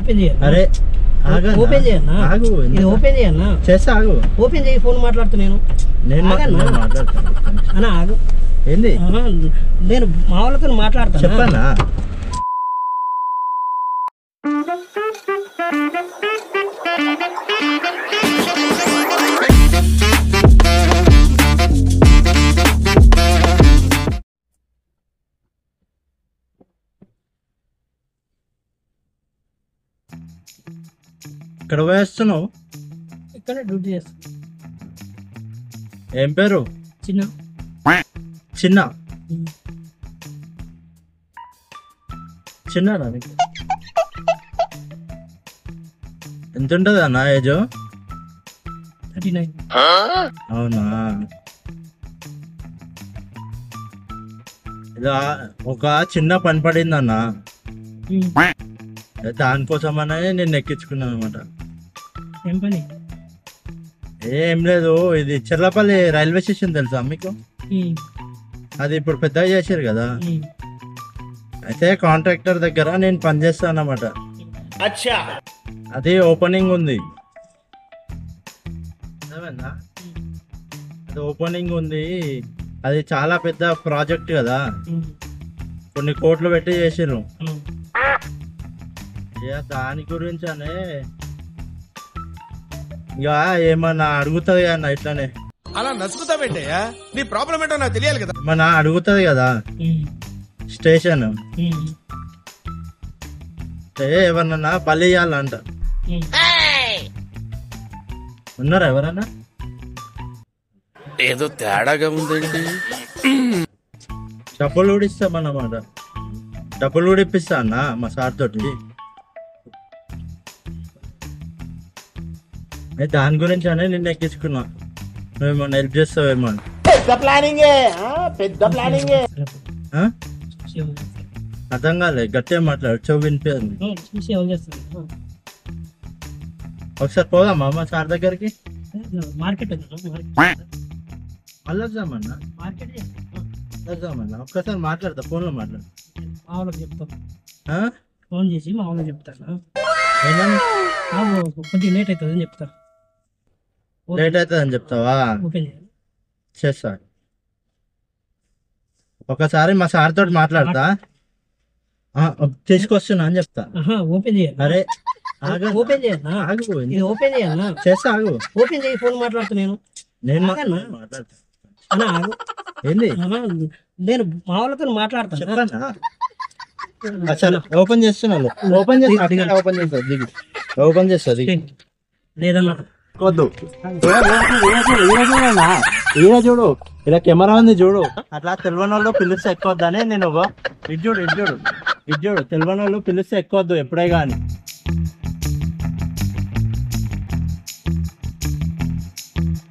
Open చేయాలి. అరే open చేయన్నా, ఇది ఓపెన్ చేయన్నా, చేస్తా ఆగు. ఓపెన్ చేయి, ఫోన్ మాట్లాడుతా నేను మాట్లాడతాను అన్నా. ఆగు ఏంది, నేను మా వాళ్ళతో మాట్లాడతాను. చెప్పన్నా ఇక్కడ వేస్తున్నావు? ఇక్కడ డ్యూటీ చేస్తా. ఏం పేరు? చిన్న చిన్న చిన్న ఎంత ఉంటుంది అన్న ఏజ్? 39. అవునా, ఇలా ఒక చిన్న పని పడింది అన్న, దానికోసమనే నేను ఎక్కించుకున్నాను అనమాట. ఏం పని? ఏం లేదు, ఇది చెర్లపల్లి రైల్వే స్టేషన్ తెలుసా మీకు? అది ఇప్పుడు పెద్దగా చేశారు కదా, అయితే కాంట్రాక్టర్ దగ్గర నేను పనిచేస్తాను అన్నమాట. అది ఓపెనింగ్ ఉంది, అది ఓపెనింగ్ ఉంది. అది చాలా పెద్ద ప్రాజెక్ట్ కదా, కొన్ని కోట్లు పెట్టి చేసిర్రు. దాని గురించి అనే ఇక ఏమన్నా అడుగుతుంది కదా ఇట్లానే. అలా నసుకుతావేంటయ్యా, నీ ప్రాబ్లం ఏంటో నాకు తెలియాలి కదా. ఏమన్నా అడుగుతుంది కదా స్టేషన్, ఎవరన్నా బలి ఇయ్యాలంట. ఉన్నారా ఎవరన్నా? ఏదో తేడాగా ఉందండి. డబ్బులు ఊడిస్తామన్నమాట, డబ్బులు ఊడిపిస్తా అన్న మా సార్ తోటి. దాని గురించి అనే నిన్ను ఎక్కించుకున్నా, నువ్వేమన్నా హెల్ప్ చేస్తావేమో. అర్థం కాలేదు, గట్టిగా మాట్లాడు, చెవు వినిపించదు. ఒకసారి పోదామా మా సార్ దగ్గరికి? మార్కెట్ మళ్ళీ వద్దామన్నా, వద్దామన్నా. ఒక్కసారి మాట్లాడతా, ఫోన్లో మాట్లాడు. మా వాళ్ళకి చెప్తాను, ఫోన్ చేసి మా వాళ్ళకి చెప్తాను. కొద్దిగా లేట్ అవుతుందని చెప్తా. లేట్ అవుతుందని చెప్తావా? ఓపెన్ చేయాలి, చేస్తా. ఒకసారి మా సార్ తోటి మాట్లాడతా, తీసుకొస్తున్నా అని చెప్తా. ఓపెన్ చేయాలి. అరే ఓపెన్ చేయన్నా, ఇది ఓపెన్ చేయన్నా, చేస్తా ఆగు. ఓపెన్ చేయి, ఫోన్ మాట్లాడుతా నేను మాట్లాడతా. అన్నా. ఆగు ఏంది, నేను మా వాళ్ళతో మాట్లాడతాను. చెప్పన్నా. ఓపెన్ చేస్తున్నాను, ఓపెన్ చేస్తా, ఓపెన్ చేస్తా, దిగు, ఓపెన్ చేస్తా, దిగు. లేదన్నా వద్దు, ఈడ చూడు, ఇలా కెమెరా ఉంది చూడు. అట్లా తెలియని వాళ్ళు పిలిస్తే ఎక్కువద్దని నేను ఇటు చూడు తెలియని వాళ్ళు పిలిస్తే ఎక్కువద్దు ఎప్పుడే కానీ.